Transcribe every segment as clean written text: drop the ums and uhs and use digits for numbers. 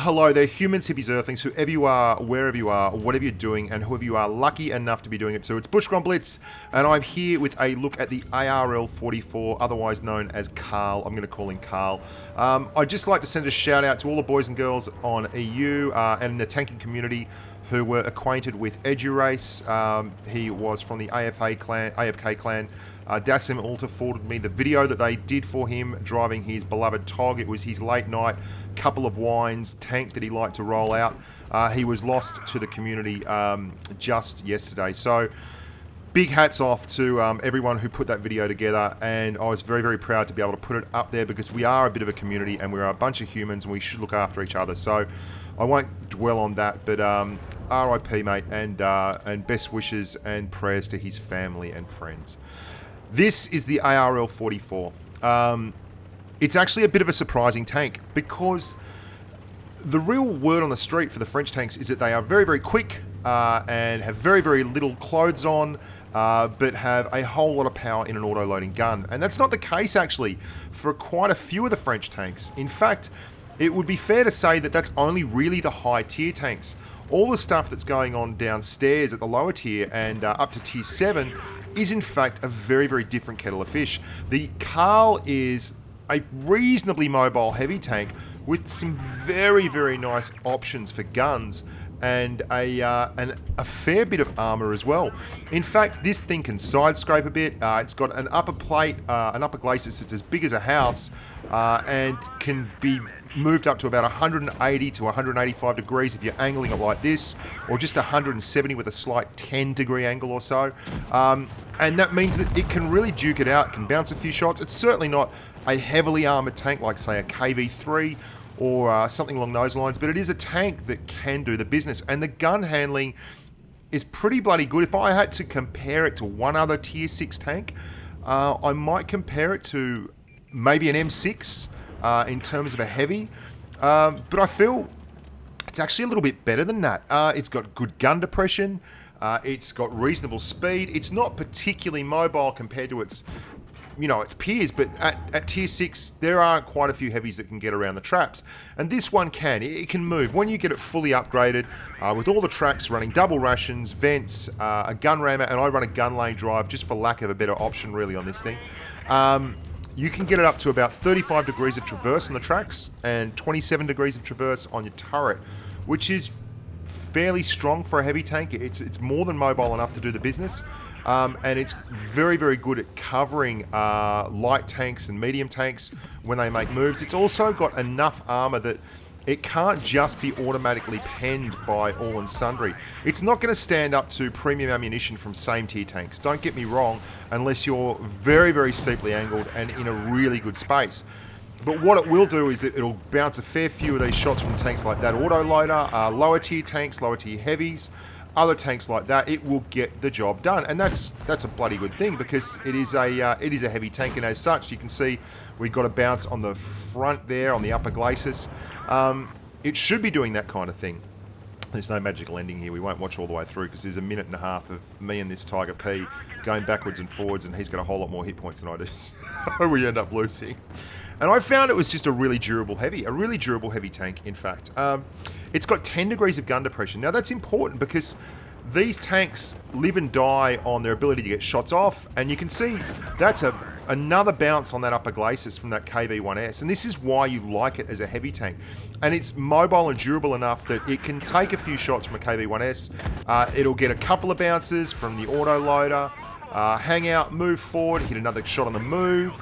hello there, humans, hippies, earthlings, whoever you are, wherever you are, whatever you're doing, and whoever you are lucky enough to be doing it. So it's Bushka on Blitz, and I'm here with a look at the ARL 44, otherwise known as Carl. I'm going to call him Carl. I'd just like to send a shout out to all the boys and girls on EU and the tanking community who were acquainted with EduRace. He was from the AFK clan. Dasim Alta forwarded me the video that they did for him driving his beloved Tog. It was his late night, couple of wines tank that he liked to roll out. He was lost to the community just yesterday. So big hats off to everyone who put that video together, and I was very, very proud to be able to put it up there because we are a bit of a community and we're a bunch of humans and we should look after each other. So I won't dwell on that, but RIP, mate, and best wishes and prayers to his family and friends. This is the ARL 44. It's actually a bit of a surprising tank because the real word on the street for the French tanks is that they are very, very quick and have very, very little clothes on, but have a whole lot of power in an auto-loading gun. And that's not the case, actually, for quite a few of the French tanks. In fact, it would be fair to say that that's only really the high-tier tanks. All the stuff that's going on downstairs at the lower tier and up to tier 7 is in fact a very, very different kettle of fish. The Carl is a reasonably mobile heavy tank with some very, very nice options for guns and a fair bit of armor as well. In fact, this thing can sidescrape a bit. It's got an upper plate, an upper glacis that's as big as a house and can be moved up to about 180 to 185 degrees if you're angling it like this, or just 170 with a slight 10 degree angle or so. And that means that it can really duke it out, can bounce a few shots. It's certainly not a heavily armored tank like, say, a KV3 or something along those lines, but it is a tank that can do the business. And the gun handling is pretty bloody good. If I had to compare it to one other tier 6 tank, I might compare it to maybe an M6 in terms of a heavy, but I feel it's actually a little bit better than that. It's got good gun depression, it's got reasonable speed, it's not particularly mobile compared to its peers, but at tier 6 there are quite a few heavies that can get around the traps, and this one can. It can move. When you get it fully upgraded, with all the tracks running double rations, vents, a gun rammer, and I run a gun lane drive just for lack of a better option really on this thing. You can get it up to about 35 degrees of traverse on the tracks and 27 degrees of traverse on your turret, which is fairly strong for a heavy tank. It's more than mobile enough to do the business, and it's very, very good at covering light tanks and medium tanks when they make moves. It's also got enough armor that it can't just be automatically penned by all and sundry. It's not going to stand up to premium ammunition from same tier tanks, don't get me wrong, unless you're very, very steeply angled and in a really good space. But what it will do is that it'll bounce a fair few of these shots from tanks like that autoloader, lower tier tanks, lower tier heavies, other tanks like that. It will get the job done, and that's a bloody good thing because it is a heavy tank, and as such, you can see we've got a bounce on the front there on the upper glacis. It should be doing that kind of thing. There's no magical ending here. We won't watch all the way through because there's a minute and a half of me and this Tiger P going backwards and forwards, and he's got a whole lot more hit points than I do, so we end up losing. And I found it was just a really durable heavy tank, in fact. It's got 10 degrees of gun depression. Now that's important because these tanks live and die on their ability to get shots off, and you can see that's another bounce on that upper glacis from that KV1S, and this is why you like it as a heavy tank. And it's mobile and durable enough that it can take a few shots from a KV1S, it'll get a couple of bounces from the autoloader, hang out, move forward, hit another shot on the move,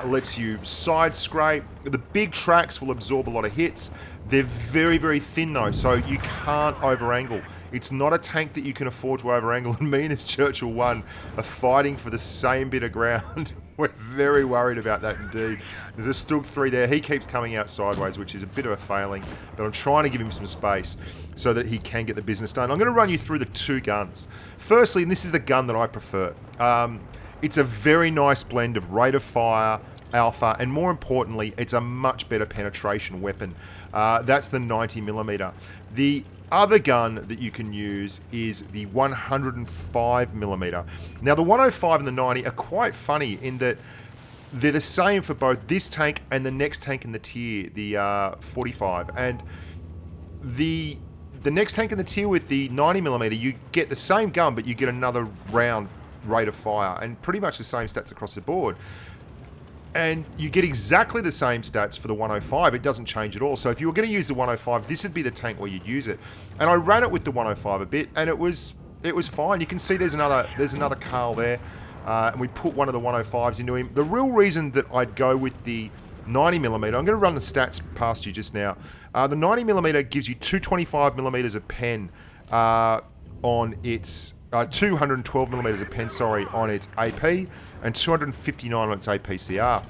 lets you side scrape. The big tracks will absorb a lot of hits. They're very, very thin though, so you can't over angle. It's not a tank that you can afford to over angle, and me and this Churchill 1 are fighting for the same bit of ground. We're very worried about that indeed. There's a Stug 3 there. He keeps coming out sideways, which is a bit of a failing, but I'm trying to give him some space so that he can get the business done. I'm going to run you through the two guns. Firstly, and this is the gun that I prefer, it's a very nice blend of rate of fire, alpha, and more importantly, it's a much better penetration weapon. That's the 90mm. The other gun that you can use is the 105mm. Now the 105 and the 90 are quite funny in that they're the same for both this tank and the next tank in the tier, the 45. And the next tank in the tier with the 90mm, you get the same gun, but you get another round rate of fire, and pretty much the same stats across the board. And you get exactly the same stats for the 105. It doesn't change at all. So if you were going to use the 105, this would be the tank where you'd use it. And I ran it with the 105 a bit, and it was fine. You can see there's another Carl there, and we put one of the 105s into him. The real reason that I'd go with the 90mm, I'm going to run the stats past you just now. The 90mm gives you 225mm of pen on its 212mm of pen, sorry, on its AP, and 259 on its APCR.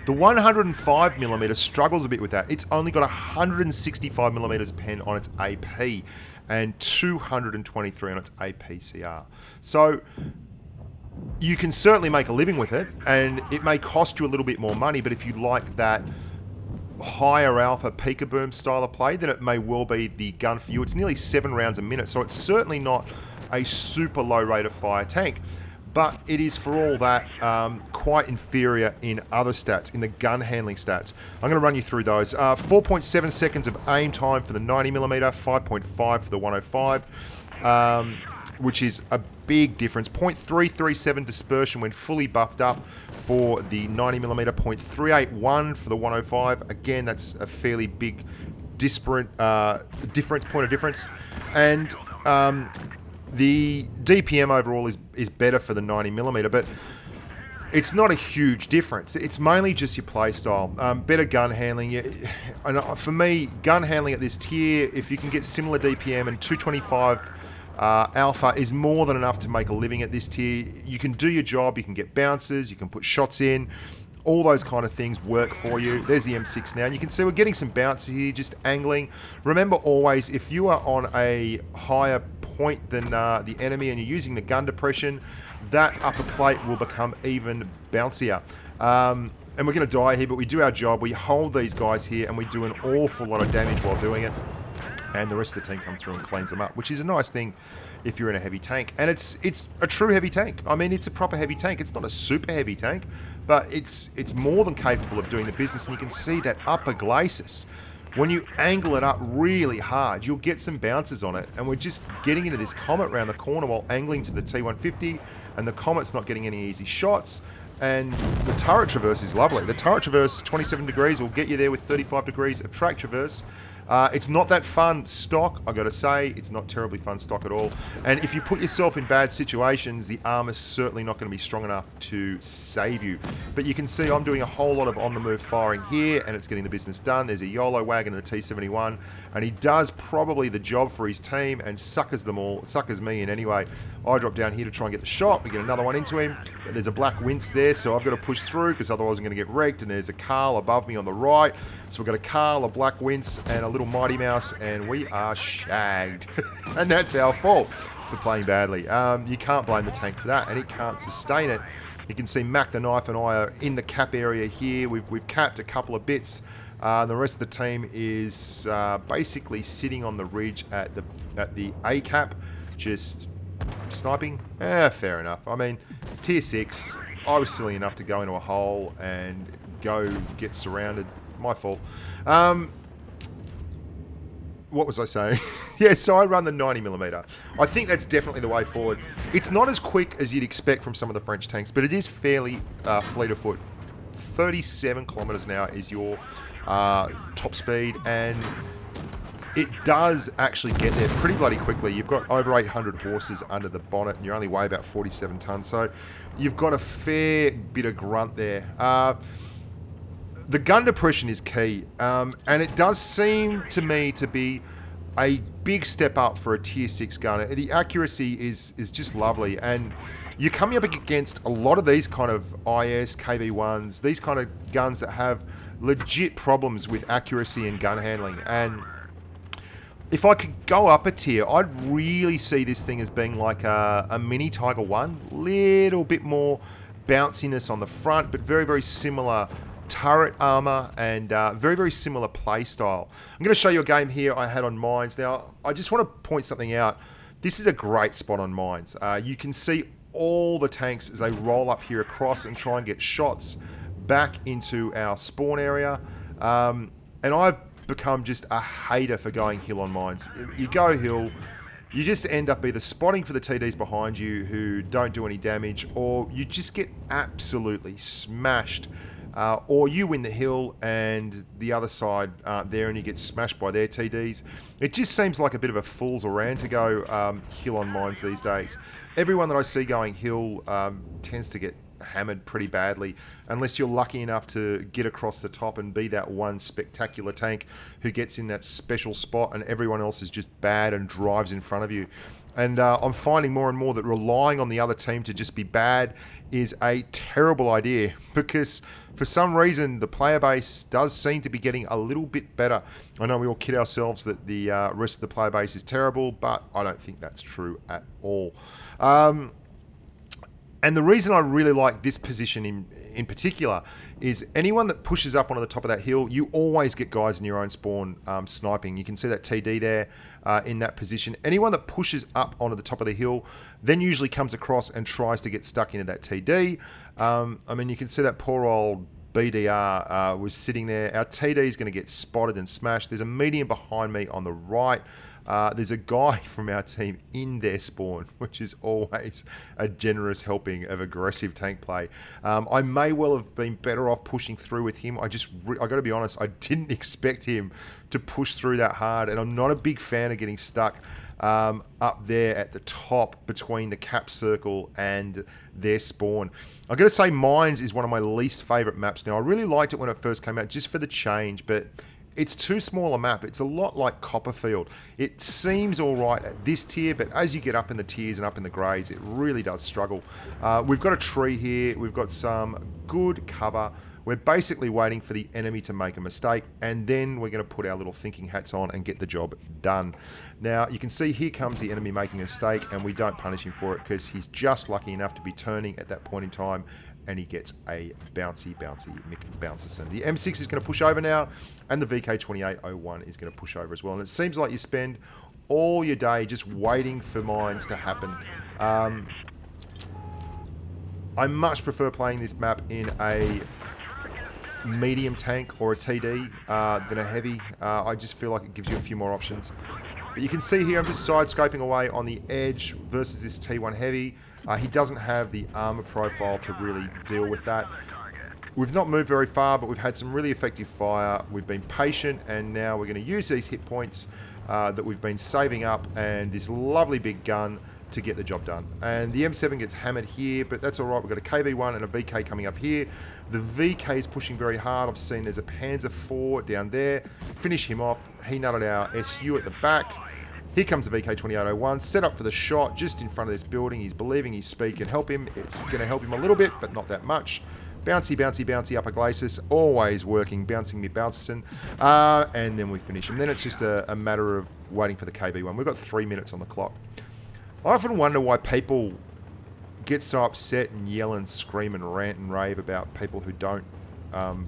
The 105mm struggles a bit with that. It's only got 165mm pen on its AP and 223 on its APCR. So you can certainly make a living with it, and it may cost you a little bit more money, but if you like that higher alpha Pika Boom style of play, then it may well be the gun for you. It's nearly 7 rounds a minute, so it's certainly not a super low rate of fire tank, but it is for all that quite inferior in other stats, in the gun handling stats. I'm going to run you through those. 4.7 seconds of aim time for the 90mm, 5.5 for the 105, which is a big difference. 0.337 dispersion when fully buffed up for the 90mm, 0.381 for the 105. Again, that's a fairly big disparate point of difference. And the DPM overall is better for the 90mm, but it's not a huge difference. It's mainly just your play style. Better gun handling. And for me, gun handling at this tier, if you can get similar DPM and 225 alpha is more than enough to make a living at this tier. You can do your job, you can get bounces, you can put shots in, all those kind of things work for you. There's the M6 now, and you can see we're getting some bounce here, just angling. Remember always, if you are on a higher point than the enemy and you're using the gun depression, that upper plate will become even bouncier. And we're going to die here, but we do our job. We hold these guys here, and we do an awful lot of damage while doing it. And the rest of the team comes through and cleans them up, which is a nice thing if you're in a heavy tank. And it's a true heavy tank. I mean, it's a proper heavy tank. It's not a super heavy tank, but it's more than capable of doing the business. And you can see that upper glacis. When you angle it up really hard, you'll get some bounces on it. And we're just getting into this Comet around the corner while angling to the T150, and the Comet's not getting any easy shots. And the turret traverse is lovely. The turret traverse, 27 degrees, will get you there with 35 degrees of track traverse. It's not that fun stock, I gotta say. It's not terribly fun stock at all. And if you put yourself in bad situations, the armor's certainly not going to be strong enough to save you. But you can see I'm doing a whole lot of on-the-move firing here, and it's getting the business done. There's a YOLO wagon and a T71, and he does probably the job for his team and suckers them all, suckers me in anyway. I drop down here to try and get the shot. We get another one into him, but there's a black wince there, so I've got to push through because otherwise I'm going to get wrecked. And there's a Carl above me on the right. So we've got a Carl, a black wince, and a little Mighty Mouse, and we are shagged. And that's our fault for playing badly. You can't blame the tank for that, and it can't sustain it. You can see Mac the Knife and I are in the cap area here. We've capped a couple of bits. The rest of the team is basically sitting on the ridge at the A cap, just sniping. Fair enough. I mean, it's tier 6. I was silly enough to go into a hole and go get surrounded. My fault. What was I saying? Yeah, so I run the 90mm. I think that's definitely the way forward. It's not as quick as you'd expect from some of the French tanks, but it is fairly fleet of foot. 37 kilometers an hour is your top speed, and it does actually get there pretty bloody quickly. You've got over 800 horses under the bonnet, and you only weigh about 47 tons, so you've got a fair bit of grunt there. The gun depression is key, and it does seem to me to be a big step up for a tier 6 gun. The accuracy is just lovely, and you're coming up against a lot of these kind of IS, KV1s, these kind of guns that have legit problems with accuracy and gun handling. And if I could go up a tier, I'd really see this thing as being like a mini Tiger 1. Little bit more bounciness on the front, but very, very similar turret armor and very, very similar play style. I'm going to show you a game here I had on mines. Now, I just want to point something out. This is a great spot on mines. You can see all the tanks as they roll up here across and try and get shots back into our spawn area. And I've become just a hater for going hill on mines. You go hill, you just end up either spotting for the TDs behind you who don't do any damage, or you just get absolutely smashed. Or you win the hill and the other side aren't there and you get smashed by their TDs. It just seems like a bit of a fool's errand to go hill on mines these days. Everyone that I see going hill tends to get hammered pretty badly unless you're lucky enough to get across the top and be that one spectacular tank who gets in that special spot and everyone else is just bad and drives in front of you. And I'm finding more and more that relying on the other team to just be bad is a terrible idea, because for some reason the player base does seem to be getting a little bit better. I know we all kid ourselves that the rest of the player base is terrible, but I don't think that's true at all. And the reason I really like this position in particular is anyone that pushes up onto the top of that hill, you always get guys in your own spawn sniping. You can see that TD there in that position. Anyone that pushes up onto the top of the hill then usually comes across and tries to get stuck into that TD. I mean, you can see that poor old BDR was sitting there. Our TD is going to get spotted and smashed. There's a medium behind me on the right. There's a guy from our team in their spawn, which is always a generous helping of aggressive tank play. I may well have been better off pushing through with him. I got to be honest, I didn't expect him to push through that hard, and I'm not a big fan of getting stuck up there at the top between the cap circle and their spawn. I've got to say, Mines is one of my least favourite maps now. I really liked it when it first came out just for the change, but it's too small a map. It's a lot like Copperfield. It seems all right at this tier, but as you get up in the tiers and up in the grades, it really does struggle. We've got a tree here. We've got some good cover. We're basically waiting for the enemy to make a mistake, and then we're going to put our little thinking hats on and get the job done. Now, you can see here comes the enemy making a mistake, and we don't punish him for it because he's just lucky enough to be turning at that point in time, and he gets a bouncy Mick Bouncerson. The M6 is going to push over now, and the VK2801 is going to push over as well. And it seems like you spend all your day just waiting for mines to happen. I much prefer playing this map in a medium tank or a TD than a heavy. I just feel like it gives you a few more options. But you can see here, I'm just side scraping away on the edge versus this T1 heavy. He doesn't have the armor profile to really deal with that. We've not moved very far, but we've had some really effective fire. We've been patient, and now we're going to use these hit points that we've been saving up and this lovely big gun to get the job done. And the M7 gets hammered here, but that's all right. We've got a KV1 and a VK coming up here. The VK is pushing very hard. I've seen there's a Panzer IV down there. Finish him off. He nutted our SU at the back. Here comes the VK2801, set up for the shot just in front of this building. He's believing his speed can help him. It's going to help him a little bit, but not that much. Bouncy, upper glacis, always working, bouncing me Bouncerson. And then we finish him. Then it's just a matter of waiting for the KV1. We've got 3 minutes on the clock. I often wonder why people get so upset and yell and scream and rant and rave about people who don't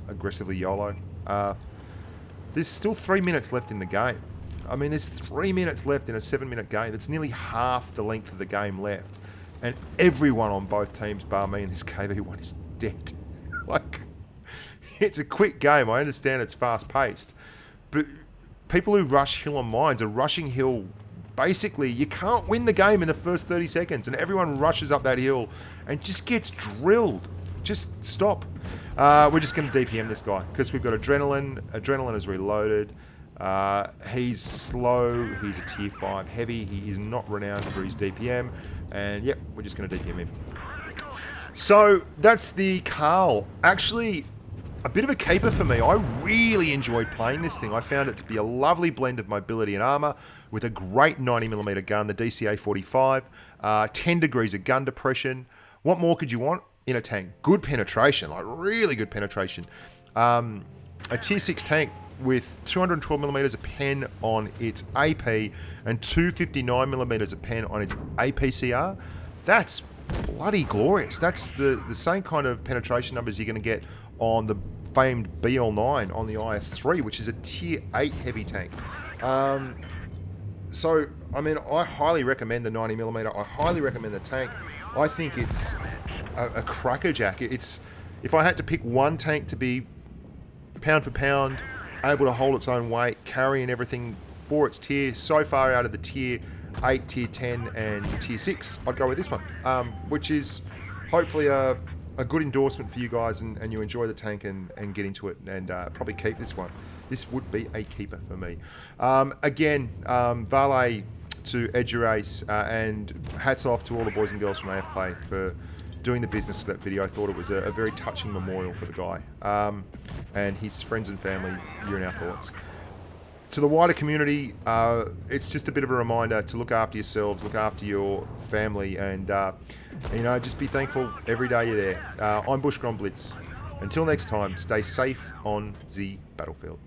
aggressively YOLO. There's still 3 minutes left in the game. I mean, there's 3 minutes left in a 7-minute game. It's nearly half the length of the game left. And everyone on both teams, bar me and this KV1, is dead. Like, it's a quick game. I understand it's fast-paced. But people who rush hill on mines are rushing hill. Basically, you can't win the game in the first 30 seconds. And everyone rushes up that hill and just gets drilled. Just stop. We're just going to DPM this guy because we've got Adrenaline. Adrenaline is reloaded. He's slow, he's a tier 5 heavy, he is not renowned for his DPM, and yep, we're just going to DPM him. So that's the Carl. Actually, a bit of a keeper for me. I really enjoyed playing this thing. I found it to be a lovely blend of mobility and armor with a great 90mm gun, the DCA 45, 10 degrees of gun depression. What more could you want in a tank? Good penetration, like really good penetration. A tier 6 tank with 212mm of pen on its AP and 259mm of pen on its APCR. That's bloody glorious. That's the same kind of penetration numbers you're going to get on the famed BL9 on the IS-3, which is a tier 8 heavy tank. So, I mean, I highly recommend the 90mm. I highly recommend the tank. I think it's a crackerjack. If I had to pick one tank to be pound for pound able to hold its own weight, carrying everything for its tier. So far out of the tier 8, tier 10, and tier 6, I'd go with this one, which is hopefully a good endorsement for you guys, and you enjoy the tank and get into it, and probably keep this one. This would be a keeper for me. Again, Valet to Edurace, and hats off to all the boys and girls from AF Play for doing the business for that video. I thought it was a very touching memorial for the guy, and his friends and family. You're in our thoughts. To the wider community, it's just a bit of a reminder to look after yourselves, look after your family, and you know, just be thankful every day you're there. I'm Bushka on Blitz. Until next time, stay safe on the battlefield.